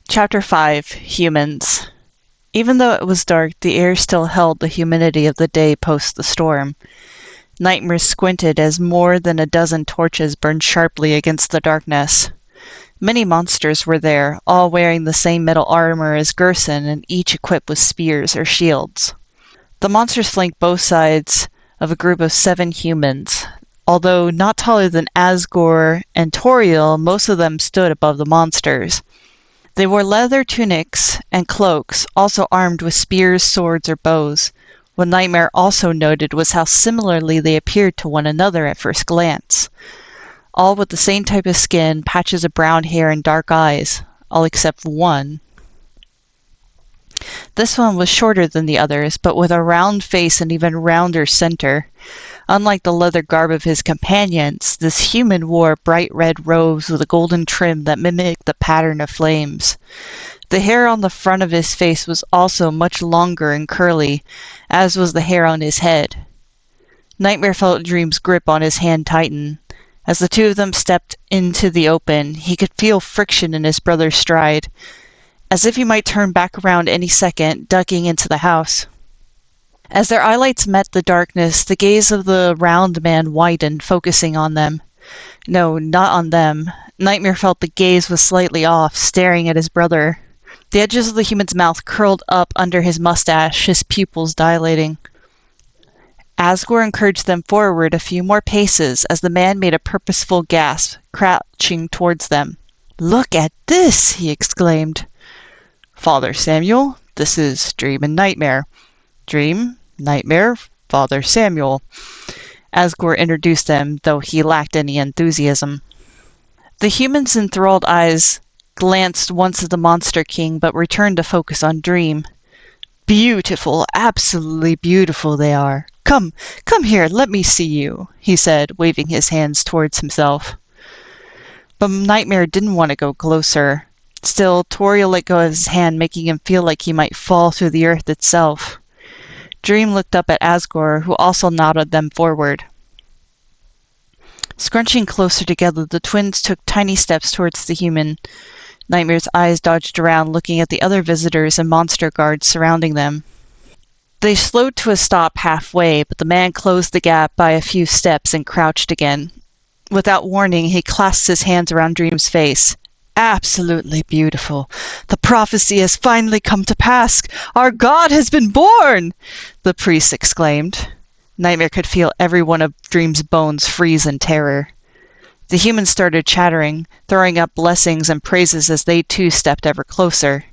Chapter 5, Humans. Even though it was dark, the air still held the humidity of the day post the storm. Nightmare squinted as more than a dozen torches burned sharply against the darkness. Many monsters were there, all wearing the same metal armor as Gerson and each equipped with spears or shields. The monsters flanked both sides of a group of 7 humans. Although not taller than Asgore and Toriel, most of them stood above the monsters. They wore leather tunics and cloaks, also armed with spears, swords, or bows. What Nightmare also noted was how similarly they appeared to one another at first glance. All with the same type of skin, patches of brown hair, and dark eyes, all except one. This one was shorter than the others, but with a round face and even rounder center. Unlike the leather garb of his companions, this human wore bright red robes with a golden trim that mimicked the pattern of flames. The hair on the front of his face was also much longer and curly, as was the hair on his head. Nightmare felt Dream's grip on his hand tighten. As the two of them stepped into the open, he could feel friction in his brother's stride, as if he might turn back around any second, ducking into the house. As their eyelights met the darkness, the gaze of the round man widened, focusing on them. No, not on them. Nightmare felt the gaze was slightly off, staring at his brother. The edges of the human's mouth curled up under his mustache, his pupils dilating. Asgore encouraged them forward a few more paces as the man made a purposeful gasp, crouching towards them. "Look at this!" he exclaimed. "Father Samuel, this is Dream and Nightmare. Dream, Nightmare, Father Samuel." Asgore introduced them, though he lacked any enthusiasm. The human's enthralled eyes glanced once at the Monster King, but returned to focus on Dream. "Beautiful, absolutely beautiful they are. Come here, let me see you," he said, waving his hands towards himself. But Nightmare didn't want to go closer. Still, Toriel let go of his hand, making him feel like he might fall through the earth itself. Dream looked up at Asgore, who also nodded them forward. Scrunching closer together, the twins took tiny steps towards the human. Nightmare's eyes dodged around, looking at the other visitors and monster guards surrounding them. They slowed to a stop halfway, but the man closed the gap by a few steps and crouched again. Without warning, he clasped his hands around Dream's face. "Absolutely beautiful. The prophecy has finally come to pass. Our God has been born!" the priest exclaimed. Nightmare could feel every one of Dream's bones freeze in terror. The humans started chattering, throwing up blessings and praises as they too stepped ever closer.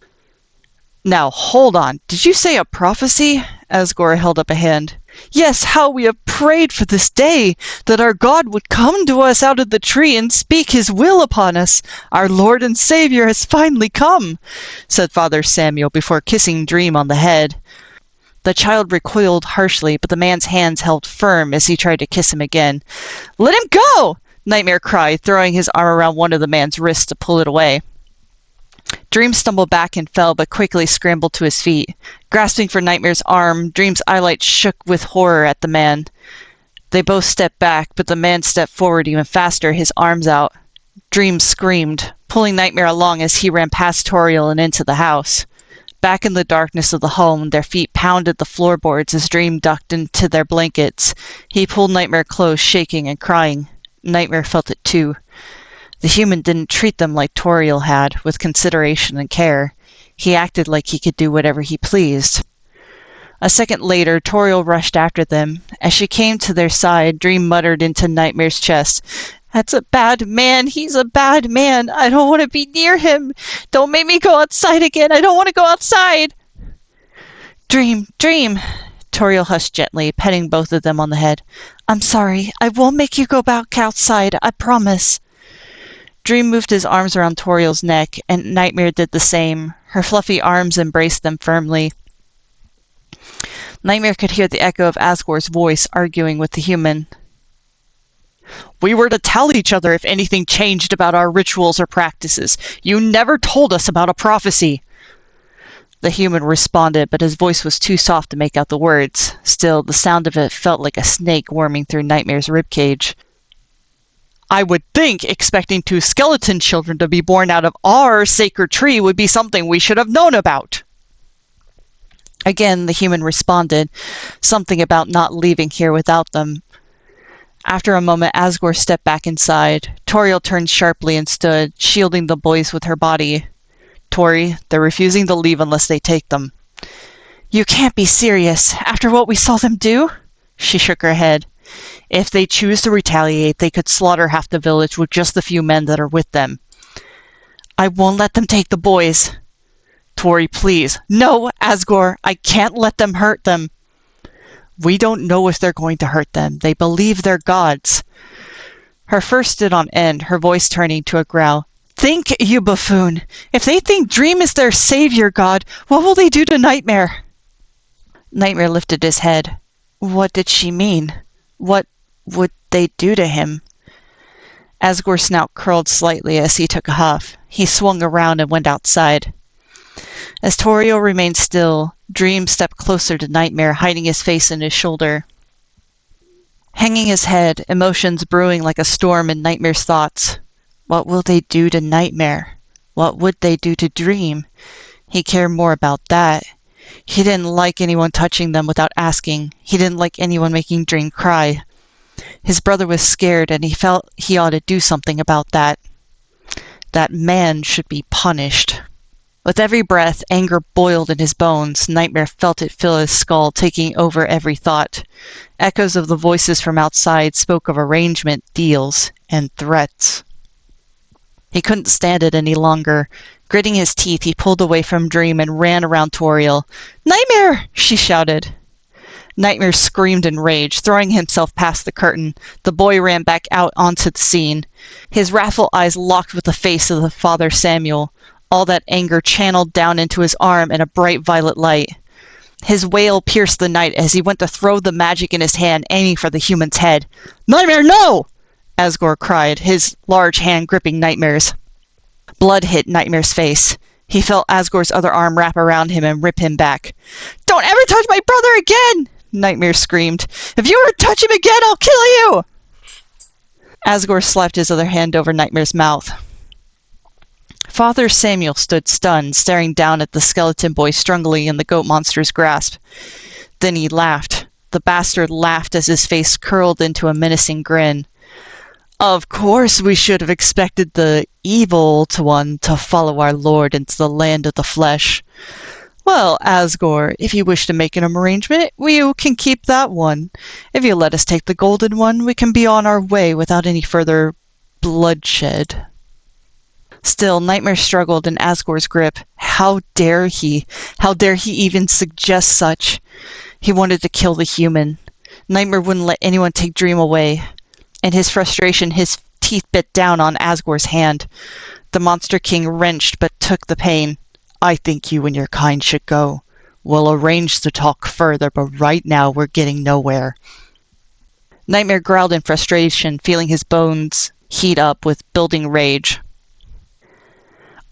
"Now, hold on. Did you say a prophecy?" Asgore held up a hand. "Yes, how we have prayed for this day, that our God would come to us out of the tree and speak his will upon us. Our Lord and Savior has finally come," said Father Samuel before kissing Dream on the head. The child recoiled harshly, but the man's hands held firm as he tried to kiss him again. "Let him go!" Nightmare cried, throwing his arm around one of the man's wrists to pull it away. Dream stumbled back and fell, but quickly scrambled to his feet. Grasping for Nightmare's arm, Dream's eyelids shook with horror at the man. They both stepped back, but the man stepped forward even faster, his arms out. Dream screamed, pulling Nightmare along as he ran past Toriel and into the house. Back in the darkness of the home, their feet pounded the floorboards as Dream ducked into their blankets. He pulled Nightmare close, shaking and crying. Nightmare felt it too. The human didn't treat them like Toriel had, with consideration and care. He acted like he could do whatever he pleased. A second later, Toriel rushed after them. As she came to their side, Dream muttered into Nightmare's chest, "That's a bad man. He's a bad man. I don't want to be near him. Don't make me go outside again. I don't want to go outside." Dream. Toriel hushed gently, petting both of them on the head. "I'm sorry. I won't make you go back outside. I promise." Dream moved his arms around Toriel's neck, and Nightmare did the same. Her fluffy arms embraced them firmly. Nightmare could hear the echo of Asgore's voice arguing with the human. "We were to tell each other if anything changed about our rituals or practices. You never told us about a prophecy." The human responded, but his voice was too soft to make out the words. Still, the sound of it felt like a snake worming through Nightmare's ribcage. I would think expecting 2 skeleton children to be born out of our sacred tree would be something we should have known about. Again, the human responded, something about not leaving here without them. After a moment, Asgore stepped back inside. Toriel turned sharply and stood, shielding the boys with her body. Tori, they're refusing to leave unless they take them. You can't be serious, after what we saw them do? She shook her head. If they choose to retaliate, they could slaughter half the village with just the few men that are with them. I won't let them take the boys. Tori, please. No, Asgore, I can't let them hurt them. We don't know if they're going to hurt them. They believe they're gods. Her fur stood on end, her voice turning to a growl. Think, you buffoon. If they think Dream is their savior god, what will they do to Nightmare? Nightmare lifted his head. What did she mean? What would they do to him? Asgore's snout curled slightly as he took a huff. He swung around and went outside. As Toriel remained still, Dream stepped closer to Nightmare, hiding his face in his shoulder. Hanging his head, emotions brewing like a storm in Nightmare's thoughts. What will they do to Nightmare? What would they do to Dream? He cared more about that. He didn't like anyone touching them without asking. He didn't like anyone making Dream cry. His brother was scared, and he felt he ought to do something about that. That man should be punished. With every breath, anger boiled in his bones. Nightmare felt it fill his skull, taking over every thought. Echoes of the voices from outside spoke of arrangement, deals, and threats. He couldn't stand it any longer. Gritting his teeth, he pulled away from Dream and ran around Toriel. Nightmare! She shouted. Nightmare screamed in rage, throwing himself past the curtain. The boy ran back out onto the scene. His wrathful eyes locked with the face of the father Samuel. All that anger channeled down into his arm in a bright violet light. His wail pierced the night as he went to throw the magic in his hand, aiming for the human's head. Nightmare, no! Asgore cried, his large hand gripping Nightmare's. Blood hit Nightmare's face. He felt Asgore's other arm wrap around him and rip him back. Don't ever touch my brother again! Nightmare screamed. If you ever touch him again, I'll kill you! Asgore slapped his other hand over Nightmare's mouth. Father Samuel stood stunned, staring down at the skeleton boy struggling in the goat monster's grasp. Then he laughed. The bastard laughed as his face curled into a menacing grin. Of course we should have expected the evil one to follow our lord into the land of the flesh. Well, Asgore, if you wish to make an arrangement, we can keep that one. If you let us take the golden one, we can be on our way without any further bloodshed. Still, Nightmare struggled in Asgore's grip. How dare he? How dare he even suggest such? He wanted to kill the human. Nightmare wouldn't let anyone take Dream away. In his frustration, his teeth bit down on Asgore's hand. The Monster King wrenched but took the pain. I think you and your kind should go. We'll arrange to talk further, but right now we're getting nowhere. Nightmare growled in frustration, feeling his bones heat up with building rage.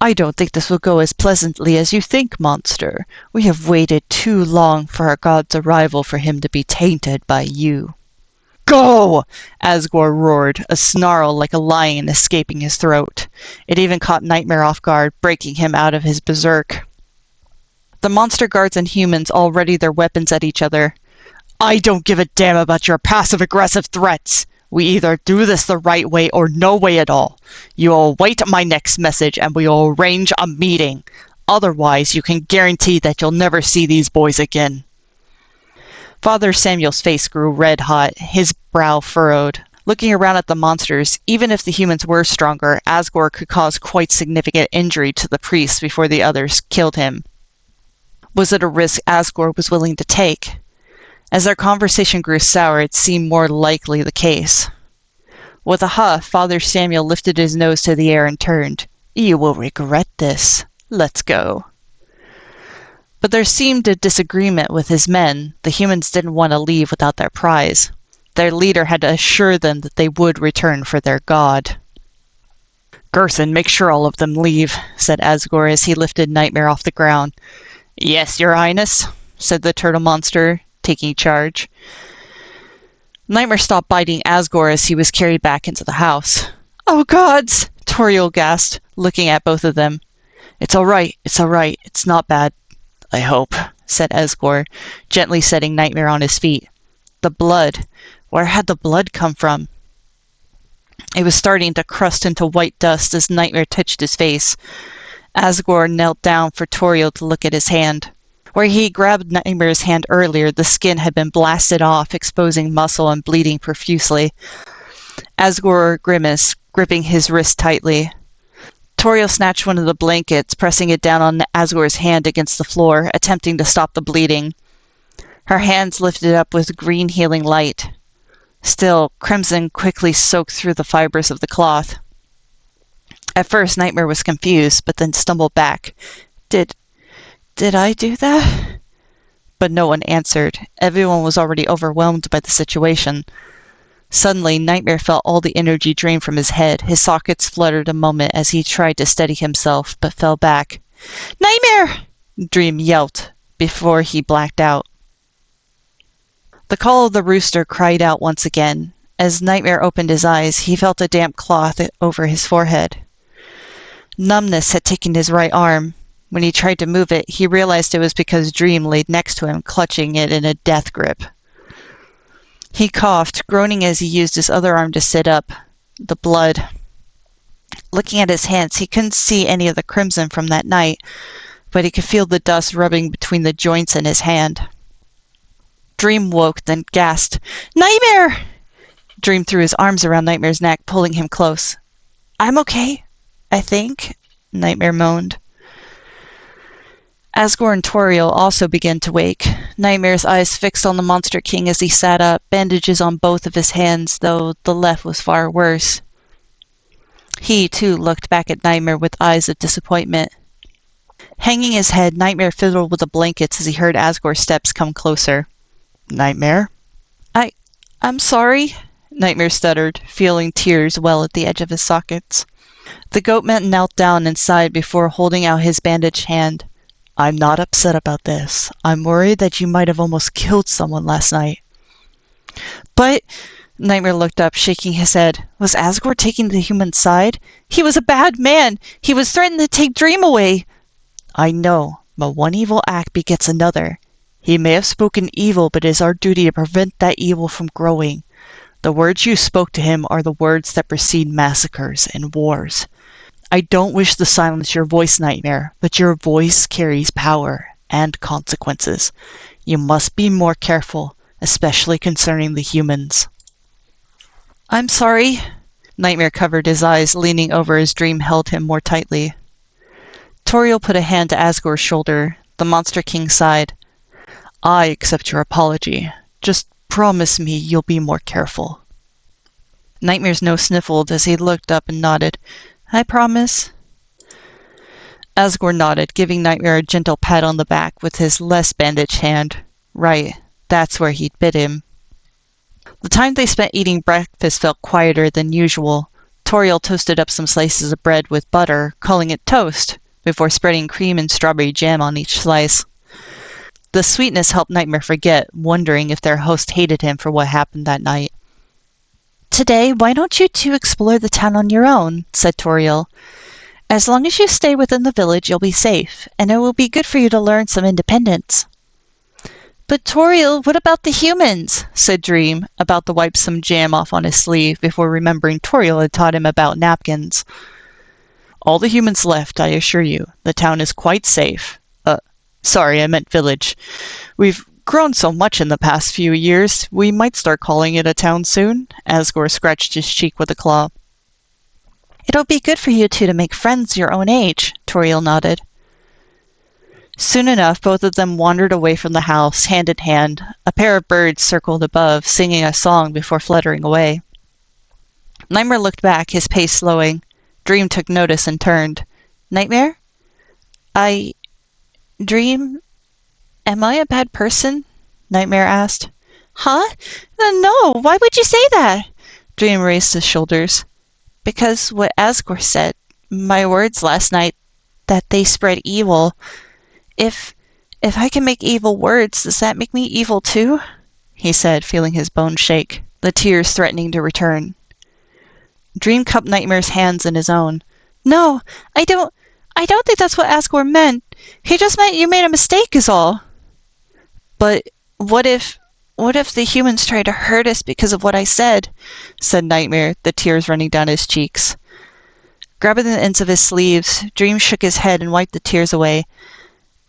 I don't think this will go as pleasantly as you think, monster. We have waited too long for our god's arrival for him to be tainted by you. Go! Asgore roared, a snarl like a lion escaping his throat. It even caught Nightmare off guard, breaking him out of his berserk. The monster guards and humans all readied their weapons at each other. I don't give a damn about your passive-aggressive threats. We either do this the right way or no way at all. You will await my next message and we will arrange a meeting. Otherwise, you can guarantee that you'll never see these boys again. Father Samuel's face grew red-hot, his brow furrowed. Looking around at the monsters, even if the humans were stronger, Asgore could cause quite significant injury to the priest before the others killed him. Was it a risk Asgore was willing to take? As their conversation grew sour, it seemed more likely the case. With a huff, Father Samuel lifted his nose to the air and turned. You will regret this. Let's go. But there seemed a disagreement with his men. The humans didn't want to leave without their prize. Their leader had to assure them that they would return for their god. Gerthen, make sure all of them leave, said Asgore as he lifted Nightmare off the ground. Yes, your highness, said the turtle monster, taking charge. Nightmare stopped biting Asgore as he was carried back into the house. "Oh gods!" Toriel gasped, looking at both of them. It's all right. It's not bad, I hope," said Asgore, gently setting Nightmare on his feet. The blood. Where had the blood come from? It was starting to crust into white dust as Nightmare touched his face. Asgore knelt down for Toriel to look at his hand. Where he grabbed Nightmare's hand earlier, the skin had been blasted off, exposing muscle and bleeding profusely. Asgore grimaced, gripping his wrist tightly. Toriel snatched one of the blankets, pressing it down on Asgore's hand against the floor, attempting to stop the bleeding. Her hands lifted up with green healing light. Still, crimson quickly soaked through the fibers of the cloth. At first, Nightmare was confused, but then stumbled back. Did I do that?" But no one answered. Everyone was already overwhelmed by the situation. Suddenly, Nightmare felt all the energy drain from his head. His sockets fluttered a moment as he tried to steady himself, but fell back. "Nightmare!" Dream yelped before he blacked out. The call of the rooster cried out once again. As Nightmare opened his eyes, he felt a damp cloth over his forehead. Numbness had taken his right arm. When he tried to move it, he realized it was because Dream laid next to him, clutching it in a death grip. He coughed, groaning as he used his other arm to sit up. The blood. Looking at his hands, he couldn't see any of the crimson from that night, but he could feel the dust rubbing between the joints in his hand. Dream woke, then gasped, "Nightmare!" Dream threw his arms around Nightmare's neck, pulling him close. "I'm okay, I think," Nightmare moaned. Asgore and Toriel also began to wake, Nightmare's eyes fixed on the Monster King as he sat up, bandages on both of his hands, though the left was far worse. He, too, looked back at Nightmare with eyes of disappointment. Hanging his head, Nightmare fiddled with the blankets as he heard Asgore's steps come closer. "Nightmare?" I'm sorry," Nightmare stuttered, feeling tears well at the edge of his sockets. The goatman knelt down and sighed before holding out his bandaged hand. "I'm not upset about this. I'm worried that you might have almost killed someone last night." "But," Nightmare looked up, shaking his head, "was Asgore taking the human side? He was a bad man! He was threatening to take Dream away!" "I know, but one evil act begets another. He may have spoken evil, but it is our duty to prevent that evil from growing. The words you spoke to him are the words that precede massacres and wars. I don't wish to silence your voice, Nightmare, but your voice carries power and consequences. You must be more careful, especially concerning the humans." "I'm sorry." Nightmare covered his eyes, leaning over as Dream held him more tightly. Toriel put a hand to Asgore's shoulder. The Monster King sighed. "I accept your apology. Just promise me you'll be more careful." Nightmare's nose sniffled as he looked up and nodded. "I promise." Asgore nodded, giving Nightmare a gentle pat on the back with his less bandaged hand. Right, that's where he'd bit him. The time they spent eating breakfast felt quieter than usual. Toriel toasted up some slices of bread with butter, calling it toast, before spreading cream and strawberry jam on each slice. The sweetness helped Nightmare forget, wondering if their host hated him for what happened that night. "Today, why don't you two explore the town on your own?" said Toriel. "As long as you stay within the village, you'll be safe, and it will be good for you to learn some independence." "But Toriel, what about the humans?" said Dream, about to wipe some jam off on his sleeve before remembering Toriel had taught him about napkins. "All the humans left, I assure you. The town is quite safe. Sorry, I meant village. We've grown so much in the past few years, we might start calling it a town soon." Asgore scratched his cheek with a claw. "It'll be good for you two to make friends your own age," Toriel nodded. Soon enough, both of them wandered away from the house, hand in hand. A pair of birds circled above, singing a song before fluttering away. Nightmare looked back, his pace slowing. Dream took notice and turned. "Nightmare? Dream, am I a bad person?" Nightmare asked. "Huh? No, why would you say that?" Dream raised his shoulders. "Because what Asgore said, my words last night, that they spread evil. If I can make evil words, does that make me evil too?" he said, feeling his bones shake. the tears threatening to return. Dream cupped Nightmare's hands in his own. No, I don't think that's what Asgore meant. He just meant you made a mistake is all. But what if the humans try to hurt us because of what I said? Said Nightmare, the tears running down his cheeks. Grabbing the ends of his sleeves, Dream shook his head and wiped the tears away.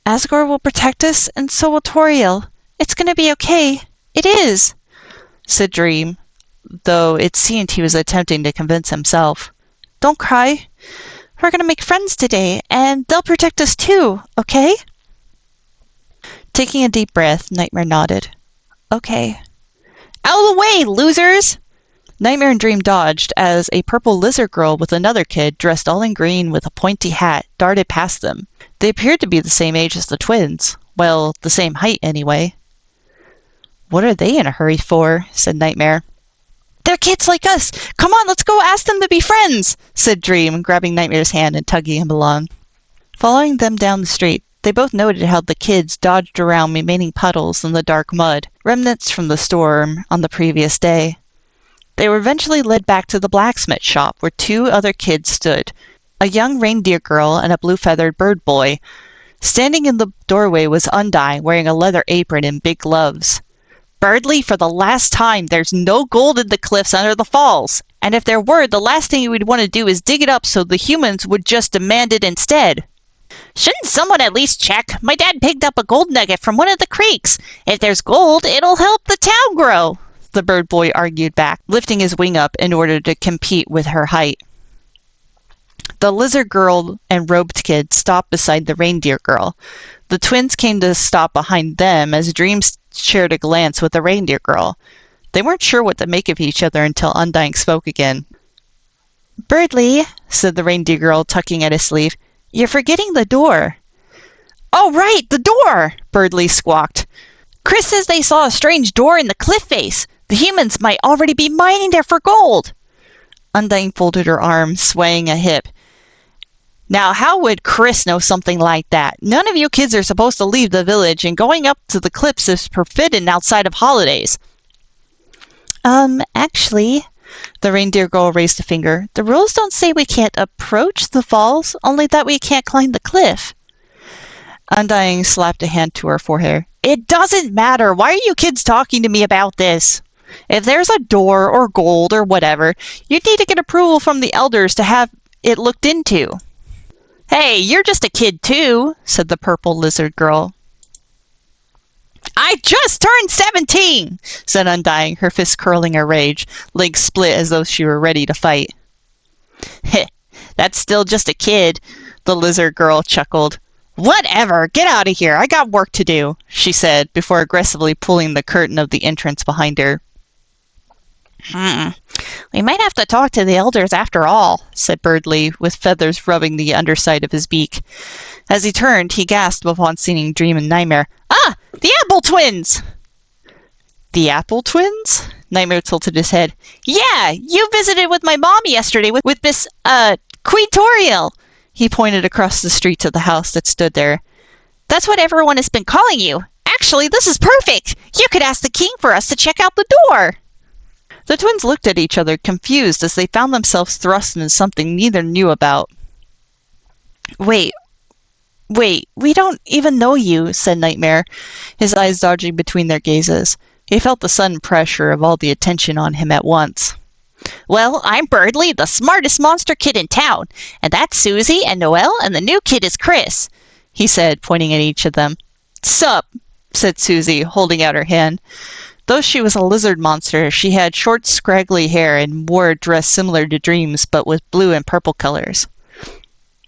Asgore will protect us, and so will Toriel. It's gonna be okay. It is, said Dream, though it seemed he was attempting to convince himself. Don't cry. We're gonna make friends today, and they'll protect us too, okay? Taking a deep breath, Nightmare nodded. Okay. Out of the way, losers! Nightmare and Dream dodged as a purple lizard girl with another kid dressed all in green with a pointy hat darted past them. They appeared to be the same age as the twins. Well, the same height anyway. What are they in a hurry for? Said Nightmare. They're kids like us! Come on, let's go ask them to be friends! Said Dream, grabbing Nightmare's hand and tugging him along. Following them down the street, they both noted how the kids dodged around remaining puddles in the dark mud, remnants from the storm on the previous day. They were eventually led back to the blacksmith shop where two other kids stood, a young reindeer girl and a blue-feathered bird boy. Standing in the doorway was Undyne, wearing a leather apron and big gloves. Birdly, for the last time, there's no gold in the cliffs under the falls. And if there were, the last thing you would want to do is dig it up so the humans would just demand it instead. Shouldn't someone at least check? My dad picked up a gold nugget from one of the creeks. If there's gold, it'll help the town grow, the bird boy argued back, lifting his wing up in order to compete with her height. The lizard girl and robed kid stopped beside the reindeer girl. The twins came to stop behind them as Dream shared a glance with the reindeer girl. They weren't sure what to make of each other until Undyne spoke again. Birdly, said the reindeer girl, tugging at his sleeve, you're forgetting the door. Oh, right, the door, Birdly squawked. Chris says they saw a strange door in the cliff face. The humans might already be mining there for gold. Undyne folded her arms, swaying a hip. Now, how would Chris know something like that? None of you kids are supposed to leave the village, and going up to the cliffs is forbidden outside of holidays. Actually, the reindeer girl raised a finger. The rules don't say we can't approach the falls, only that we can't climb the cliff. Undyne slapped a hand to her forehead. It doesn't matter. Why are you kids talking to me about this? If there's a door or gold or whatever, you need to get approval from the elders to have it looked into. Hey, you're just a kid too, said the purple lizard girl. I just turned 17, said Undyne, her fists curling her rage, legs split as though she were ready to fight. Heh, that's still just a kid, the lizard girl chuckled. Whatever, get out of here, I got work to do, she said, before aggressively pulling the curtain of the entrance behind her. We might have to talk to the elders after all, said Birdly, with feathers rubbing the underside of his beak. As he turned, he gasped upon seeing Dream and Nightmare. Ah! The Apple Twins! The Apple Twins? Nightmare tilted his head. Yeah! You visited with my mom yesterday with Miss, Queen Toriel! He pointed across the street to the house that stood there. That's what everyone has been calling you. Actually, this is perfect! You could ask the king for us to check out the door! The twins looked at each other, confused, as they found themselves thrust into something neither knew about. Wait, we don't even know you, said Nightmare, his eyes dodging between their gazes. He felt the sudden pressure of all the attention on him at once. Well, I'm Birdly, the smartest monster kid in town, and that's Susie and Noelle, and the new kid is Chris, he said, pointing at each of them. Sup, said Susie, holding out her hand. Though she was a lizard monster, she had short, scraggly hair and wore a dress similar to Dream's, but with blue and purple colors.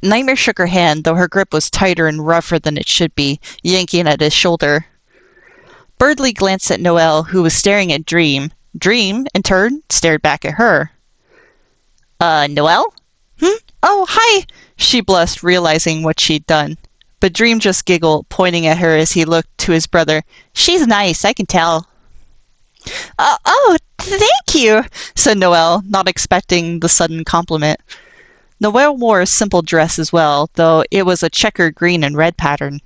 Nightmare shook her hand, though her grip was tighter and rougher than it should be, yanking at his shoulder. Birdly glanced at Noelle, who was staring at Dream. Dream, in turn, stared back at her. Noelle? Oh, hi, she blushed, realizing what she'd done. But Dream just giggled, pointing at her as he looked to his brother. She's nice, I can tell. Oh, thank you, said Noelle, not expecting the sudden compliment. Noelle wore a simple dress as well, though it was a checkered green and red pattern.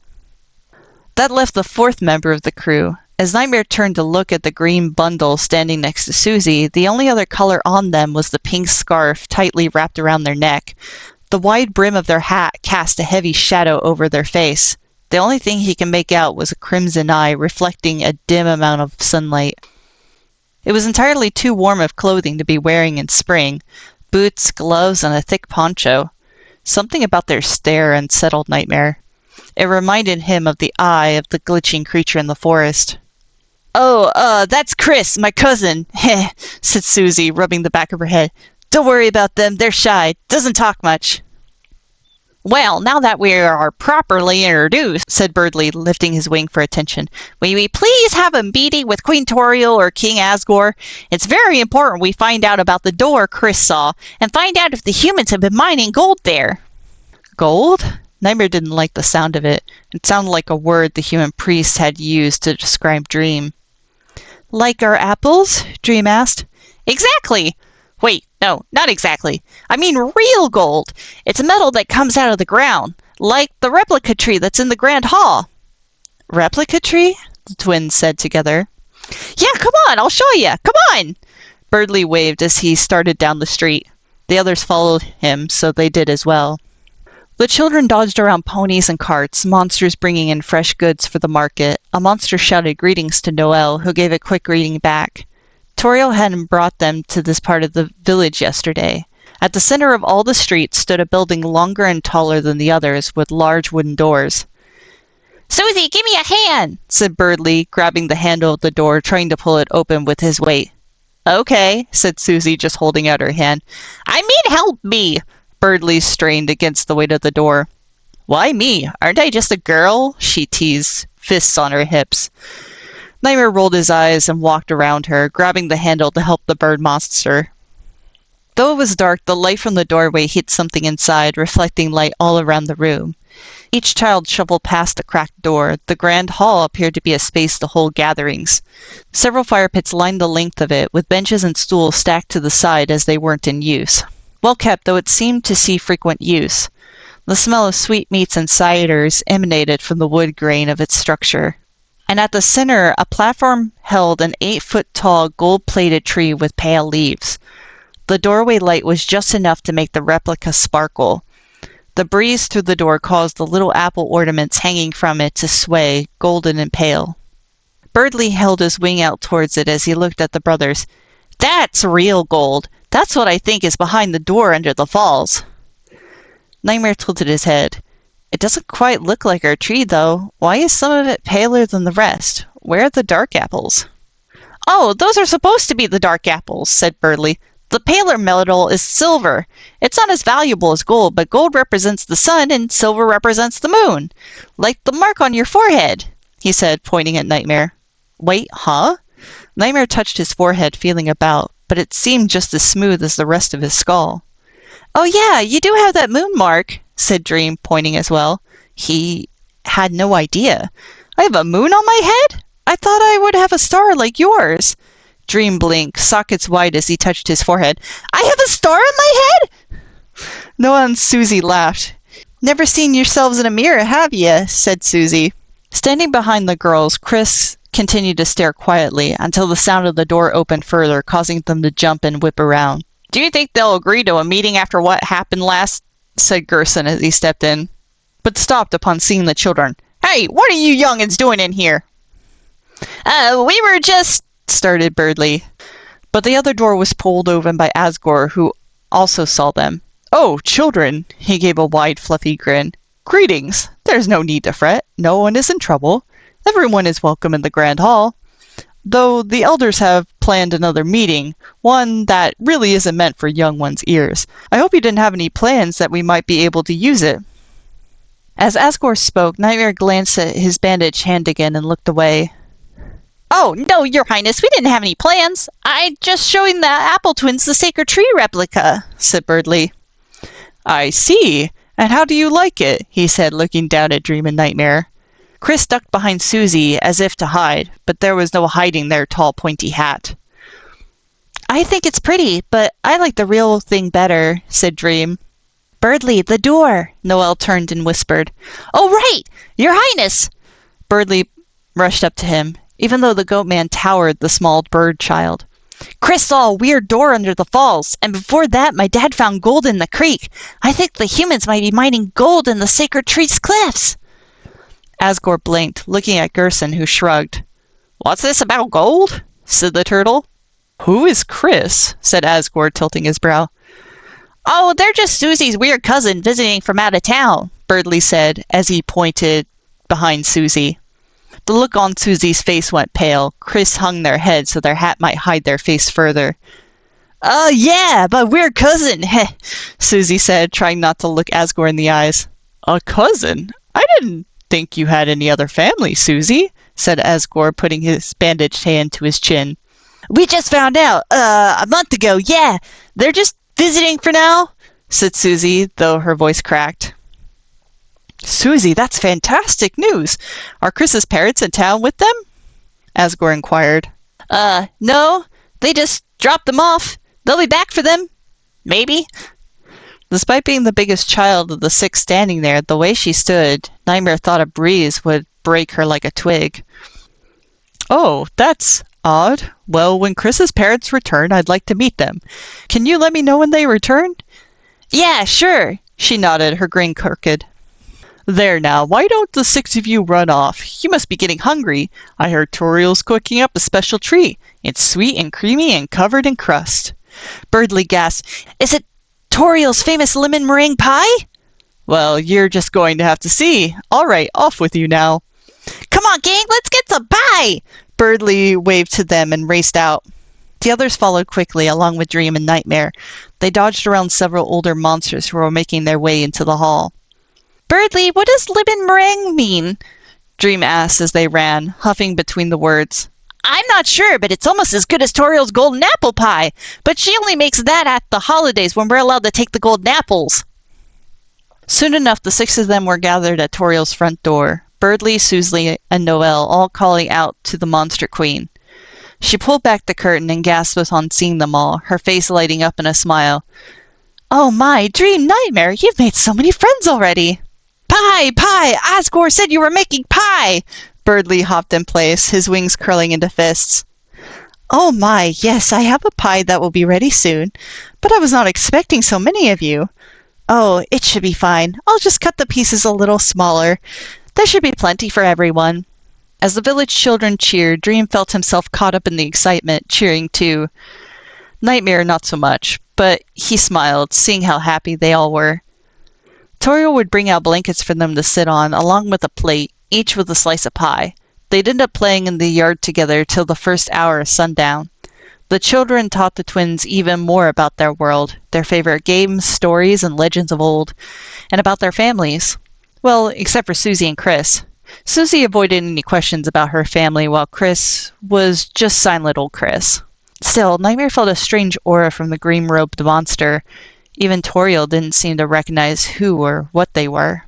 That left the fourth member of the crew. As Nightmare turned to look at the green bundle standing next to Susie, the only other color on them was the pink scarf tightly wrapped around their neck. The wide brim of their hat cast a heavy shadow over their face. The only thing he could make out was a crimson eye reflecting a dim amount of sunlight. It was entirely too warm of clothing to be wearing in spring. Boots, gloves, and a thick poncho. Something about their stare unsettled Nightmare. It reminded him of the eye of the glitching creature in the forest. "Oh, that's Chris, my cousin," said Susie, rubbing the back of her head. "Don't worry about them, they're shy. Doesn't talk much." "Well, now that we are properly introduced," said Birdley, lifting his wing for attention, "may we please have a meeting with Queen Toriel or King Asgore? It's very important we find out about the door Chris saw, and find out if the humans have been mining gold there." Gold? Nightmare didn't like the sound of it. It sounded like a word the human priest had used to describe Dream. "Like our apples?" Dream asked. "Exactly! Wait, no, not exactly. I mean real gold. It's a metal that comes out of the ground, like the replica tree that's in the Grand Hall." "Replica tree?" the twins said together. "Yeah, come on, I'll show you. Come on!" Birdley waved as he started down the street. The others followed him, so they did as well. The children dodged around ponies and carts, monsters bringing in fresh goods for the market. A monster shouted greetings to Noelle, who gave a quick greeting back. Toriel hadn't brought them to this part of the village yesterday. At the center of all the streets stood a building longer and taller than the others, with large wooden doors. "Susie, give me a hand," said Birdley, grabbing the handle of the door, trying to pull it open with his weight. "Okay," said Susie, just holding out her hand. "I mean help me." Birdley strained against the weight of the door. "Why me? Aren't I just a girl?" she teased, fists on her hips. Nightmare rolled his eyes and walked around her, grabbing the handle to help the bird monster. Though it was dark, the light from the doorway hit something inside, reflecting light all around the room. Each child shuffled past the cracked door. The grand hall appeared to be a space to hold gatherings. Several fire pits lined the length of it, with benches and stools stacked to the side as they weren't in use. Well kept, though it seemed to see frequent use. The smell of sweetmeats and ciders emanated from the wood grain of its structure. And at the center, a platform held an 8-foot-tall, gold-plated tree with pale leaves. The doorway light was just enough to make the replica sparkle. The breeze through the door caused the little apple ornaments hanging from it to sway, golden and pale. Birdley held his wing out towards it as he looked at the brothers. "That's real gold. That's what I think is behind the door under the falls." Nightmare tilted his head. "It doesn't quite look like our tree, though. Why is some of it paler than the rest? Where are the dark apples?" "Oh, those are supposed to be the dark apples," said Birdley. "The paler metal is silver. It's not as valuable as gold, but gold represents the sun and silver represents the moon. Like the mark on your forehead," he said, pointing at Nightmare. "Wait, huh?" Nightmare touched his forehead, feeling about, but it seemed just as smooth as the rest of his skull. "Oh yeah, you do have that moon mark," said Dream, pointing as well. He had no idea. "I have a moon on my head? I thought I would have a star like yours." Dream blinked, sockets wide as he touched his forehead. "I have a star on my head?" Noah and Susie laughed. "Never seen yourselves in a mirror, have you?" said Susie. Standing behind the girls, Chris continued to stare quietly until the sound of the door opened further, causing them to jump and whip around. "Do you think they'll agree to a meeting after what happened last?" said Gerson as he stepped in, but stopped upon seeing the children. "Hey, what are you young'uns doing in here?" We were just," started Birdley. But the other door was pulled open by Asgore, who also saw them. "Oh, children," he gave a wide, fluffy grin. "Greetings. There's no need to fret. No one is in trouble. Everyone is welcome in the Grand Hall. Though the elders have planned another meeting, one that really isn't meant for young ones' ears. I hope you didn't have any plans that we might be able to use it." As Asgore spoke, Nightmare glanced at his bandaged hand again and looked away. "Oh, no, Your Highness, we didn't have any plans. I just showing the Apple Twins the sacred tree replica," said Birdley. "I see. And how do you like it?" he said, looking down at Dream and Nightmare. Chris ducked behind Susie as if to hide, but there was no hiding their tall, pointy hat. "I think it's pretty, but I like the real thing better," said Dream. "Birdley, the door!" Noelle turned and whispered. "Oh, right! Your Highness!" Birdly rushed up to him, even though the goat man towered the small bird child. Chris saw a weird door under the falls, and before that my dad found gold in the creek. I think the humans might be mining gold in the Sacred Tree's cliffs. Asgore blinked, looking at Gerson, who shrugged. What's this about gold? Said the turtle. Who is Chris? Said Asgore, tilting his brow. Oh, they're just Susie's weird cousin visiting from out of town, Birdly said, as he pointed behind Susie. The look on Susie's face went pale. Chris hung their head so their hat might hide their face further. Yeah, my weird cousin, Susie said, trying not to look Asgore in the eyes. A cousin? I didn't think you had any other family, Susie, said Asgore, putting his bandaged hand to his chin. We just found out, a month ago, yeah. They're just visiting for now, said Susie, though her voice cracked. Susie, that's fantastic news. Are Chris's parents in town with them? Asgore inquired. No. They just dropped them off. They'll be back for them. Maybe. Despite being the biggest child of the 6 standing there, the way she stood, Nightmare thought a breeze would break her like a twig. Oh, that's odd. Well, when Chris's parents return, I'd like to meet them. Can you let me know when they return? Yeah, sure. She nodded, her grin crooked. There now, why don't the 6 of you run off? You must be getting hungry. I heard Toriel's cooking up a special treat. It's sweet and creamy and covered in crust. Birdly gasped. Is it Toriel's famous lemon meringue pie? Well, you're just going to have to see. All right, off with you now. Come on, gang, let's get some pie! Birdly waved to them and raced out. The others followed quickly, along with Dream and Nightmare. They dodged around several older monsters who were making their way into the hall. Birdly, what does lemon meringue mean? Dream asked as they ran, huffing between the words. I'm not sure, but it's almost as good as Toriel's golden apple pie. But she only makes that at the holidays when we're allowed to take the golden apples. Soon enough, the 6 of them were gathered at Toriel's front door. Birdly, Susie, and Noelle all calling out to the Monster Queen. She pulled back the curtain and gasped upon seeing them all, her face lighting up in a smile. Oh my, Dream, Nightmare, you've made so many friends already. Pie! Asgore said you were making pie! Birdly hopped in place, his wings curling into fists. Oh my, yes, I have a pie that will be ready soon. But I was not expecting so many of you. Oh, it should be fine. I'll just cut the pieces a little smaller. There should be plenty for everyone. As the village children cheered, Dream felt himself caught up in the excitement, cheering too. Nightmare not so much, but he smiled, seeing how happy they all were. Toriel would bring out blankets for them to sit on, along with a plate, each with a slice of pie. They'd end up playing in the yard together till the first hour of sundown. The children taught the twins even more about their world, their favorite games, stories, and legends of old, and about their families. Well, except for Susie and Chris. Susie avoided any questions about her family, while Chris was just silent old Chris. Still, Nightmare felt a strange aura from the green-robed monster. Even Toriel didn't seem to recognize who or what they were.